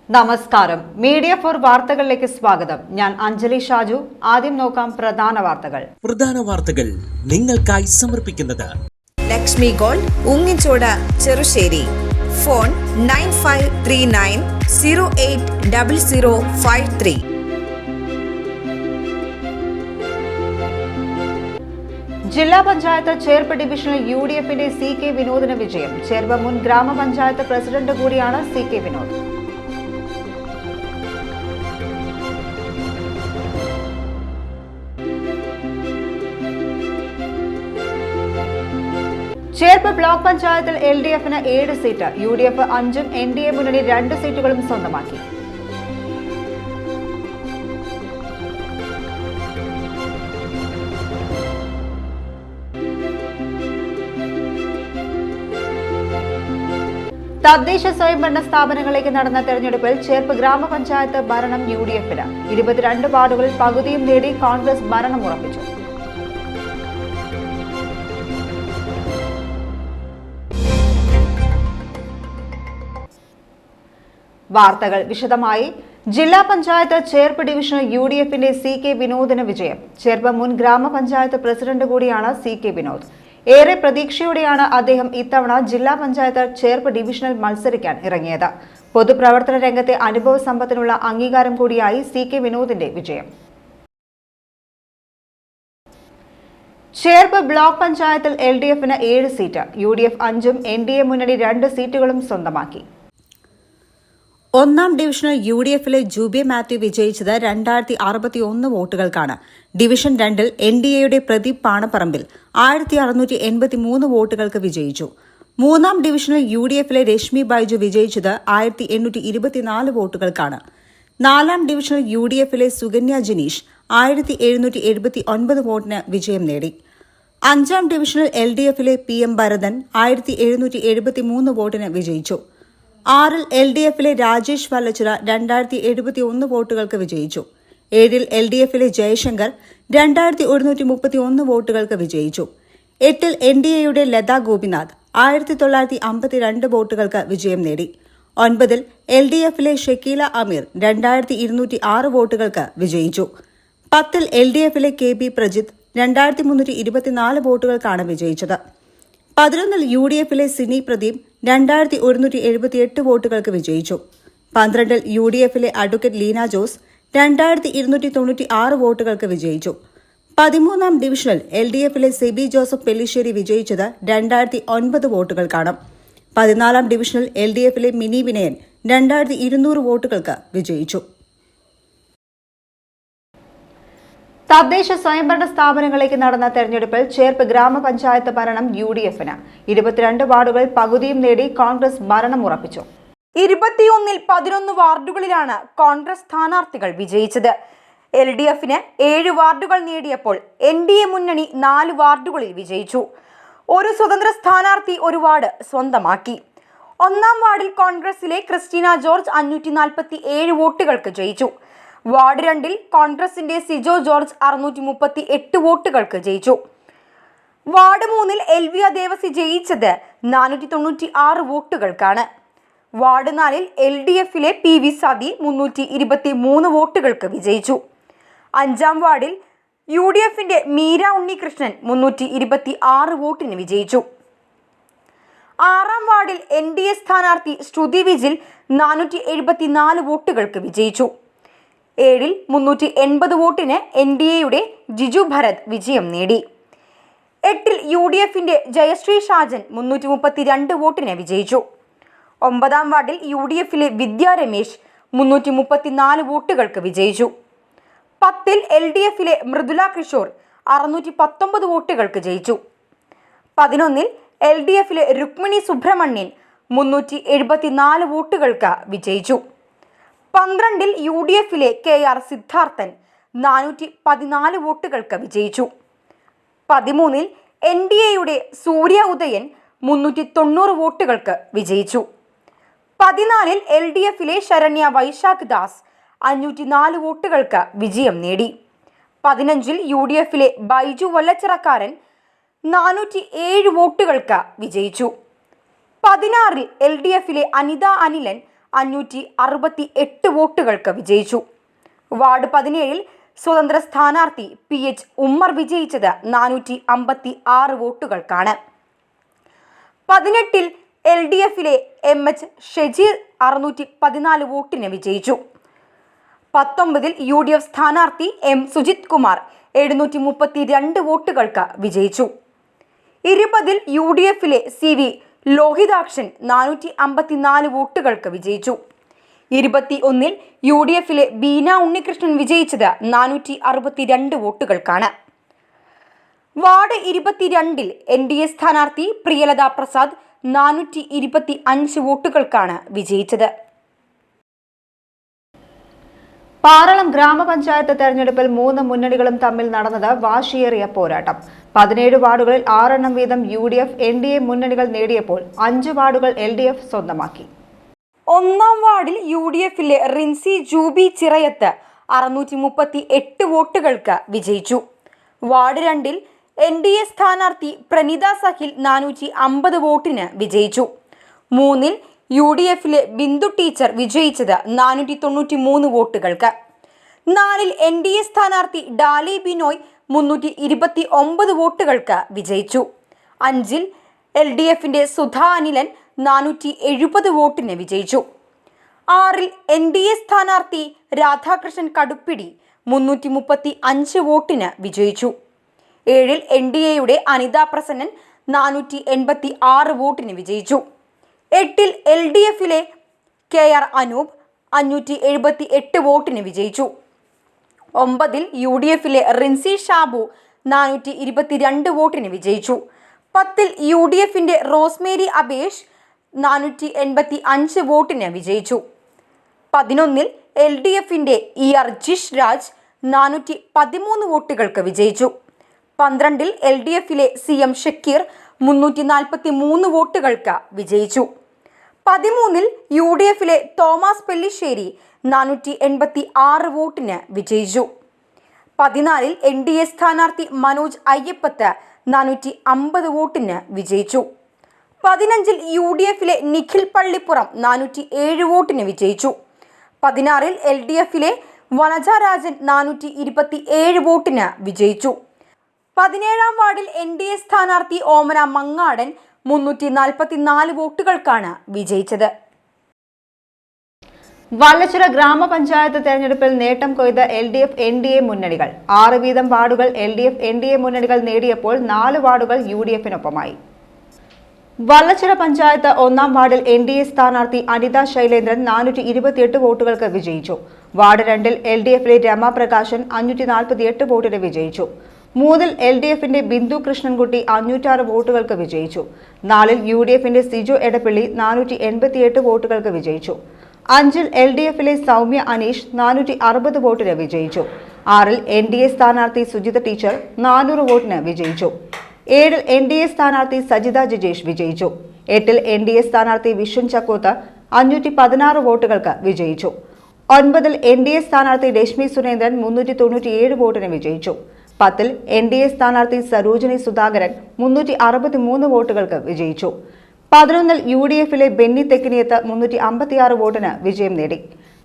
നമസ്കാരം. Media for വാർത്തകളിലേക്ക് സ്വാഗതം. ഞാൻ അഞ്ജലി ഷാജു. ആദ്യം നോക്കാം പ്രധാന വാർത്തകൾ നിങ്ങൾക്കായി സമർപ്പിക്കുന്നത് ലക്ഷ്മി ഗോൾഡ്, ഉങ്ങിച്ചോട്, ചെറുശ്ശേരി. ഫോൺ 9539080053. ജില്ലാ പഞ്ചായത്ത് ചേർപ്പ് ഡിവിഷനിൽ UDFന്റെ CK വിനോദിന് വിജയം. ചേർപ്പ് മുൻ ഗ്രാമപഞ്ചായത്ത് പ്രസിഡന്റ് കൂടിയാണ് CK വിനോദ്. ചേർപ്പ് ബ്ലോക്ക് പഞ്ചായത്തിൽ LDFന് 7 സീറ്റ്, UDF 5ഉം NDA മുന്നണി 2 സീറ്റുകളും സ്വന്തമാക്കി. തദ്ദേശ സ്വയംഭരണ സ്ഥാപനങ്ങളിലേക്ക് നടന്ന തെരഞ്ഞെടുപ്പിൽ ചേർപ്പ് ഗ്രാമപഞ്ചായത്ത് ഭരണം UDFന്. 22 വാർഡുകളിൽ പകുതിയും നേടി കോൺഗ്രസ് ഭരണം ഉറപ്പിച്ചു. വാർത്തകൾ വിശദമായി. ജില്ലാ പഞ്ചായത്ത് ചേർപ്പ് ഡിവിഷണൽ UDFന്റെ CK വിനോദിന് വിജയം. ചേർപ്പ് മുൻ ഗ്രാമപഞ്ചായത്ത് പ്രസിഡന്റ് കൂടിയാണ് CK വിനോദ്. ഏറെ പ്രതീക്ഷയോടെയാണ് അദ്ദേഹം ഇത്തവണ ജില്ലാ പഞ്ചായത്ത് ചേർപ്പ് ഡിവിഷനിൽ മത്സരിക്കാൻ ഇറങ്ങിയത്. പൊതുപ്രവർത്തന രംഗത്തെ അനുഭവ സമ്പത്തിനുള്ള അംഗീകാരം കൂടിയായി CK വിനോദിന്റെ വിജയം. ചേർപ്പ് ബ്ലോക്ക് പഞ്ചായത്തിൽ LDFന് 7 സീറ്റ്, UDF 5ഉം NDA മുന്നണി 2 സീറ്റുകളും സ്വന്തമാക്കി. ഒന്നാം ഡിവിഷനിൽ UDFലെ ജൂബി മാത്യു വിജയിച്ചത് 2061 വോട്ടുകൾക്കാണ്. ഡിവിഷൻ 2ൽ NDAയുടെ പ്രദീപ് പാണപ്പറമ്പിൽ 1683 വോട്ടുകൾക്ക് വിജയിച്ചു. മൂന്നാം ഡിവിഷനിൽ UDFലെ രശ്മി ബൈജു വിജയിച്ചത് 1824 വോട്ടുകൾക്കാണ്. നാലാം ഡിവിഷനിൽ UDFലെ സുകന്യ ജിനീഷ് 1779 വോട്ടിന് വിജയം നേടി. അഞ്ചാം ഡിവിഷനിൽ LDFലെ PM ഭരതൻ 1773 വോട്ടിന് വിജയിച്ചു. 6ൽ LDFലെ രാജേഷ് വല്ലച്ചിറ 2071 വോട്ടുകൾക്ക് വിജയിച്ചു. 7ൽ LDFലെ ജയശങ്കർ 2131 വോട്ടുകൾക്ക് വിജയിച്ചു. 8ൽ NDAയുടെ ലതാ ഗോപിനാഥ് 1952 വോട്ടുകൾക്ക് വിജയം നേടി. 9ൽ LDFലെ ഷക്കീല അമീർ 2206 വോട്ടുകൾക്ക് വിജയിച്ചു. 10ൽ LDFലെ KB പ്രജിത്ത് 2324 വോട്ടുകൾക്കാണ് വിജയിച്ചത്. 11ൽ UDFലെ സിനി പ്രദീപ് 2178 വോട്ടുകൾക്ക് വിജയിച്ചു. 12ൽ UDFലെ അഡ്വക്കേറ്റ് ലീന ജോസ് 2296 വോട്ടുകൾക്ക് വിജയിച്ചു. 13ാം ഡിവിഷനിൽ LDFലെ സെബി ജോസഫ് പെല്ലിശ്ശേരി വിജയിച്ചത് 2009 വോട്ടുകൾക്കാണ്. 14ാം ഡിവിഷനിൽ LDFലെ മിനി വിനയൻ 2200 വോട്ടുകൾക്ക് വിജയിച്ചു. തദ്ദേശ സ്വയംഭരണ സ്ഥാപനങ്ങളിലേക്ക് നടന്ന തെരഞ്ഞെടുപ്പിൽ ചേർപ്പ് ഗ്രാമപഞ്ചായത്ത് ഭരണം UDFന്. 22 വാർഡുകളിൽ പകുതിയും നേടി കോൺഗ്രസ് ഭരണം ഉറപ്പിച്ചു. 21ൽ 11 വാർഡുകളിലാണ് കോൺഗ്രസ് സ്ഥാനാർത്ഥികൾ വിജയിച്ചത്. LDFന് 7 വാർഡുകൾ നേടിയപ്പോൾ NDA മുന്നണി 4 വാർഡുകളിൽ വിജയിച്ചു. ഒരു സ്വതന്ത്ര സ്ഥാനാർത്ഥി ഒരു വാർഡ് സ്വന്തമാക്കി. ഒന്നാം വാർഡിൽ കോൺഗ്രസിലെ ക്രിസ്റ്റീന ജോർജ് 547 വോട്ടുകൾക്ക് ജയിച്ചു. വാർഡ് 2ൽ കോൺഗ്രസിന്റെ സിജോ ജോർജ് 638 വോട്ടുകൾക്ക് ജയിച്ചു. വാർഡ് 3ൽ എൽവിയ ദേവസി ജയിച്ചത് 496 വോട്ടുകൾക്കാണ്. വാർഡ് 4ൽ LDFലെ PV സതി 323 വോട്ടുകൾക്ക് വിജയിച്ചു. 5ാം വാർഡിൽ UDFന്റെ മീര ഉണ്ണികൃഷ്ണൻ 326 വോട്ടിന് വിജയിച്ചു. 6ാം വാർഡിൽ NDA സ്ഥാനാർത്ഥി ശ്രുതി വിജിൽ 474 വോട്ടുകൾക്ക് വിജയിച്ചു. 7ൽ 380 വോട്ടിന് NDAയുടെ ജിജു ഭരത് വിജയം നേടി. 8ൽ UDFന്റെ ജയശ്രീ ഷാജൻ 332 വോട്ടിന് വിജയിച്ചു. 9ാം വാർഡിൽ UDFലെ വിദ്യാ രമേശ് 334 വോട്ടുകൾക്ക് വിജയിച്ചു. 10ൽ LDFലെ മൃദുല കിഷോർ 619 വോട്ടുകൾക്ക് ജയിച്ചു. 11ൽ LDFലെ രുക്മിണി സുബ്രഹ്മണ്യൻ 374 വോട്ടുകൾക്ക് വിജയിച്ചു. 12ൽ UDFലെ KR സിദ്ധാർത്ഥൻ 414 വോട്ടുകൾക്ക് വിജയിച്ചു. 13ൽ NDAയുടെ സൂര്യ ഉദയൻ 390 വോട്ടുകൾക്ക് വിജയിച്ചു. 14ൽ LDFലെ ശരണ്യ വൈശാഖ് ദാസ് 504 വോട്ടുകൾക്ക് വിജയം നേടി. 15-ൽ UDFിലെ ബൈജു വല്ലച്ചിറക്കാരൻ 407 വോട്ടുകൾക്ക് വിജയിച്ചു. 16-ൽ LDFിലെ അനിത അനിലൻ 568 വോട്ടുകൾക്ക് വിജയിച്ചു. വാർഡ് 17-ൽ സ്വതന്ത്ര സ്ഥാനാർത്ഥി PH ഉമ്മർ വിജയിച്ചത് 456 വോട്ടുകൾക്കാണ്. 18-ൽ LDFിലെ MH ഷെജീർ 614 വോട്ടിന് വിജയിച്ചു. 19-ൽ UDF സ്ഥാനാർത്ഥി M സുജിത് കുമാർ 732 വോട്ടുകൾക്ക് വിജയിച്ചു. 20-ൽ UDFിലെ CV ലോഹിതാക്ഷൻ 454 വോട്ടുകൾക്ക് വിജയിച്ചു. 21-ൽ UDFിലെ ബീന ഉണ്ണികൃഷ്ണൻ വിജയിച്ചത് 462 വോട്ടുകൾക്കാണ്. വാർഡ് 22-ൽ NDA സ്ഥാനാർത്ഥി പ്രിയലത പ്രസാദ് 425 വോട്ടുകൾക്കാണ് വിജയിച്ചത്. പാറളം ഗ്രാമപഞ്ചായത്ത് തെരഞ്ഞെടുപ്പിൽ 3 മുന്നണികളും തമ്മിൽ നടന്നത് വാശിയേറിയ പോരാട്ടം. 17 വാർഡുകളിൽ 6 എണ്ണം വീതം UDF NDA മുന്നണികൾ നേടിയപ്പോൾ 5 വാർഡുകൾ LDF സ്വന്തമാക്കി. 1-ാം വാർഡിൽ UDFിലെ റിൻസി ജൂബി ചിറയത്ത് 638 വോട്ടുകൾക്ക് വിജയിച്ചു. വാർഡ് 2-ൽ NDA സ്ഥാനാർത്ഥി പ്രനിത സഹിൽ 450 വോട്ടിന് വിജയിച്ചു. 3-ൽ UDFിലെ ബിന്ദു ടീച്ചർ വിജയിച്ചത് 493 വോട്ടുകൾക്ക്. 4-ൽ NDA സ്ഥാനാർത്ഥി ഡാലി ബിനോയ് 329 വോട്ടുകൾക്ക് വിജയിച്ചു. 5-ൽ LDFിന്റെ സുധാ അനിലൻ 470 വോട്ടിന് വിജയിച്ചു. 6-ൽ NDA സ്ഥാനാർത്ഥി രാധാകൃഷ്ണൻ കടുപ്പിടി 335 വോട്ടിന് വിജയിച്ചു. 7-ൽ NDAയുടെ അനിത പ്രസന്നൻ 486 വോട്ടിന് വിജയിച്ചു. 8-ൽ LDFിലെ KR അനൂപ് 578 വോട്ടിന് വിജയിച്ചു. 9-ൽ UDFിലെ റിൻസി ഷാബു 422 വോട്ടിന് വിജയിച്ചു. 10-ൽ UDFിന്റെ റോസ്മേരി അബേഷ് 485 വോട്ടിന് വിജയിച്ചു. 11-ൽ LDFിന്റെ ER ജിഷ് രാജ് 413 വോട്ടുകൾക്ക് വിജയിച്ചു. 12-ൽ LDFിലെ CM ഷക്കീർ 343 വോട്ടുകൾക്ക് വിജയിച്ചു. 13-ൽ UDFിലെ തോമസ് പെല്ലിശ്ശേരി 486 വോട്ടിന് വിജയിച്ചു. 14-ൽ NDA സ്ഥാനാർത്ഥി മനോജ് അയ്യപ്പത്ത് 450 വോട്ടിന് വിജയിച്ചു. 15-ൽ UDFിലെ നിഖിൽ പള്ളിപ്പുറം 407 വോട്ടിന് വിജയിച്ചു. 16-ൽ LDFിലെ വനജ രാജൻ 427 വോട്ടിന് വിജയിച്ചു. 17-ാം വാർഡിൽ NDA സ്ഥാനാർത്ഥി ഓമന മങ്ങാടൻ 344 വോട്ടുകൾക്കാണ് വിജയിച്ചത്. വല്ലച്ചിറ ഗ്രാമപഞ്ചായത്ത് തെരഞ്ഞെടുപ്പിൽ നേട്ടം കൊയ്ത LDF NDA മുന്നണികൾ. 6 വീതം വാർഡുകൾ LDF NDA മുന്നണികൾ നേടിയപ്പോൾ 4 വാർഡുകൾ UDFിനൊപ്പമായി. വല്ലച്ചിറ പഞ്ചായത്ത് 1-ാം വാർഡിൽ NDA സ്ഥാനാർത്ഥി അനിത ശൈലേന്ദ്രൻ 428 വോട്ടുകൾക്ക് വിജയിച്ചു. വാർഡ് 2-ൽ LDFിലെ രമാപ്രകാശൻ 548 വോട്ടിന് വിജയിച്ചു. 3-ൽ LDFിന്റെ ബിന്ദു കൃഷ്ണൻകുട്ടി 506 വോട്ടുകൾക്ക് വിജയിച്ചു. 4-ൽ UDFിന്റെ സിജു എടപ്പള്ളി 488 വോട്ടുകൾക്ക് വിജയിച്ചു. 5-ൽ LDFിലെ സൗമ്യ അനീഷ് 460 വോട്ടിന് വിജയിച്ചു. 6-ൽ NDA സ്ഥാനാർത്ഥി സുജിത ടീച്ചർ 400 വോട്ടിന് വിജയിച്ചു. 7-ൽ NDA സ്ഥാനാർത്ഥി സജിത ജിജേഷ് വിജയിച്ചു. 8-ൽ NDA സ്ഥാനാർത്ഥി വിഷ്ണു ചക്കോത്ത് 516 വോട്ടുകൾക്ക് വിജയിച്ചു. 9-ൽ NDA സ്ഥാനാർത്ഥി രശ്മി സുരേന്ദ്രൻ 397 വോട്ടിന് വിജയിച്ചു. 10-ൽ NDA സ്ഥാനാർത്ഥി സരോജിനി സുധാകരൻ 363 വോട്ടുകൾക്ക് വിജയിച്ചു. 11-ൽ UDFിലെ ബെന്നി തെക്കിനിയത്ത് 356 വോട്ടിന് വിജയം നേടി.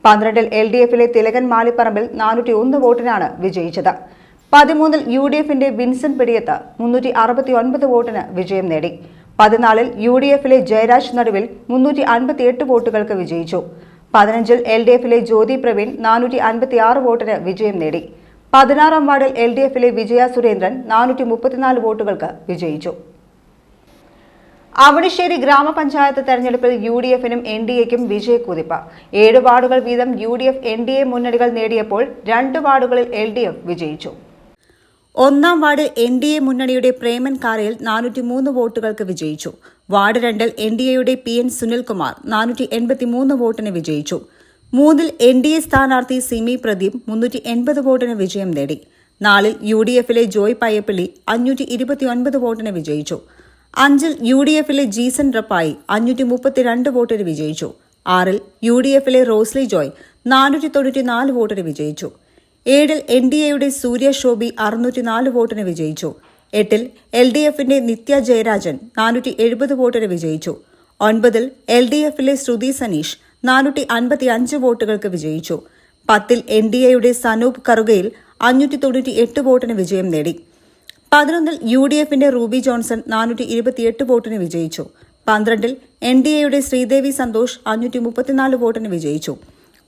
12-ൽ LDFിലെ തിലകൻ മാലിപ്പറമ്പിൽ 401 വോട്ടിനാണ് വിജയിച്ചത്. 13-ൽ UDFിന്റെ വിൻസെന്റ് പെടിയത്ത് 369 വോട്ടിന് വിജയം നേടി. 14-ൽ UDFിലെ ജയരാജ് നടുവിൽ 358 വോട്ടുകൾക്ക് വിജയിച്ചു. 15-ൽ LDFിലെ ജ്യോതി പ്രവീൺ 456 വോട്ടിന് വിജയം നേടി. 16-ാം വാർഡിൽ LDFിലെ വിജയ സുരേന്ദ്രൻ 434 വോട്ടുകൾക്ക് വിജയിച്ചു. അവണിശ്ശേരി ഗ്രാമപഞ്ചായത്ത് തെരഞ്ഞെടുപ്പിൽ UDFിനും NDAയ്ക്കും വിജയക്കുതിപ്പ്. 7 വാർഡുകൾ വീതം UDF NDA മുന്നണികൾ നേടിയപ്പോൾ 2 വാർഡുകളിൽ LDF വിജയിച്ചു. 1-ാം വാർഡിൽ NDA മുന്നണിയുടെ പ്രേമൻ കാരയിൽ 403 വോട്ടുകൾക്ക് വിജയിച്ചു. വാർഡ് 2-ൽ NDAയുടെ PN സുനിൽകുമാർ 483 വോട്ടിന് വിജയിച്ചു. 3-ൽ NDA സ്ഥാനാർത്ഥി സിമി പ്രദീപ് 380 വോട്ടിന് വിജയം നേടി. 4-ൽ UDFിലെ ജോയ് പയ്യപ്പള്ളി 529 വോട്ടിന് വിജയിച്ചു. 5-ൽ UDFിലെ ജീസൻ റപ്പായി 532 വോട്ടിന് വിജയിച്ചു. 6-ൽ UDFിലെ റോസ്ലി ജോയ് 494 വോട്ടിന് വിജയിച്ചു. 7-ൽ NDAയുടെ സൂര്യ ശോഭി 604 വോട്ടിന് വിജയിച്ചു. 8-ൽ LDFന്റെ നിത്യ ജയരാജൻ 470 വോട്ടിന് വിജയിച്ചു. 9-ൽ LDFിലെ ശ്രുതി സനീഷ് 455 വോട്ടുകൾക്ക് വിജയിച്ചു. 10-ൽ NDAയുടെ സനൂപ് കറുകയിൽ 598 വോട്ടിന് വിജയം നേടി. 11-ൽ UDFന്റെ റൂബി ജോൺസൺ 428 വോട്ടിന് വിജയിച്ചു. 12-ൽ NDAയുടെ ശ്രീദേവി സന്തോഷ് 534 വോട്ടിന് വിജയിച്ചു.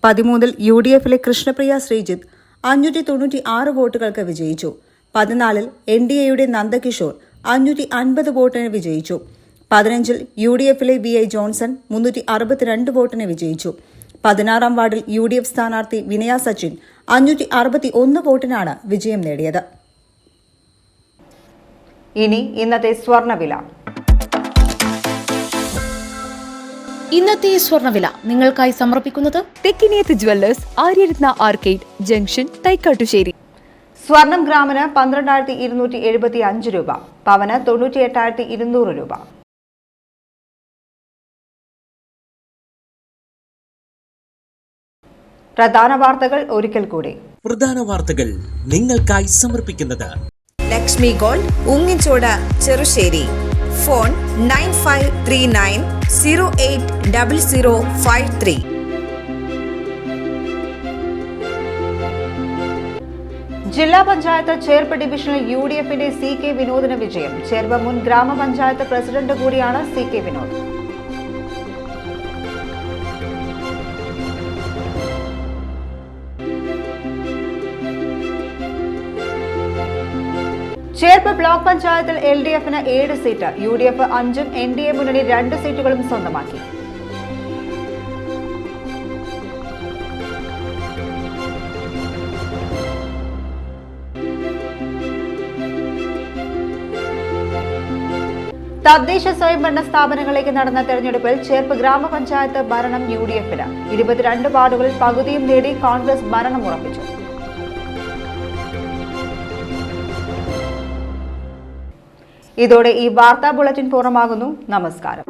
13-ൽ UDFിലെ കൃഷ്ണപ്രിയ ശ്രീജിത്ത് 596 വോട്ടുകൾക്ക് വിജയിച്ചു. 14-ൽ NDAയുടെ നന്ദകിഷോർ 550 വോട്ടിന് വിജയിച്ചു. 15-ൽ UDFിലെ VI ജോൺസൺ 362 വോട്ടിന് വിജയിച്ചു. 16-ാം വാർഡിൽ UDF സ്ഥാനാർത്ഥി വിനയ സച്ചിൻ 561 വോട്ടിനാണ് വിജയം നേടിയത്. ഇനി ഇന്നത്തെ സ്വർണ്ണവില. ഇന്നത്തെ സ്വർണ്ണവില നിങ്ങൾക്കായി സമർപ്പിക്കുന്നത് Thekkiniyath jewellers, Aryaratna arcade junction, Thaikattussery. സ്വർണം ഗ്രാമിന് 12,275 രൂപ, പവന് 98,200 രൂപ. പ്രധാന വാർത്തകൾ ഒരിക്കൽ കൂടി. പ്രധാന വാർത്തകൾ നിങ്ങൾക്കായി സമർപ്പിക്കുന്നത് ലക്ഷ്മി ഗോൾഡ്, ഉങ്ങിച്ചോട്, ചെറുശ്ശേരി. ഫോൺ 9539080053. ജില്ലാ പഞ്ചായത്ത് ചേർപ്പ് ഡിവിഷണൽ UDFന്റെ CK വിനോദിന് വിജയം. ചേർപ്പ് മുൻ ഗ്രാമപഞ്ചായത്ത് പ്രസിഡന്റ് കൂടിയാണ് CK വിനോദ്. ചേർപ്പ് ബ്ലോക്ക് പഞ്ചായത്തിൽ LDFന് 7 സീറ്റ്, UDF 5-ഉം NDA മുന്നണി 2 സീറ്റുകളും സ്വന്തമാക്കി. തദ്ദേശ സ്വയംഭരണ സ്ഥാപനങ്ങളിലേക്ക് നടന്ന തെരഞ്ഞെടുപ്പിൽ ചേർപ്പ് ഗ്രാമപഞ്ചായത്ത് ഭരണം UDFന്. 22 വാർഡുകളിൽ പകുതിയും നേടി കോൺഗ്രസ് ഭരണം ഉറപ്പിച്ചു. ഇതോടെ ഈ വാർത്താ ബുള്ളറ്റിൻ പൂർണ്ണമാകുന്നു. നമസ്കാരം.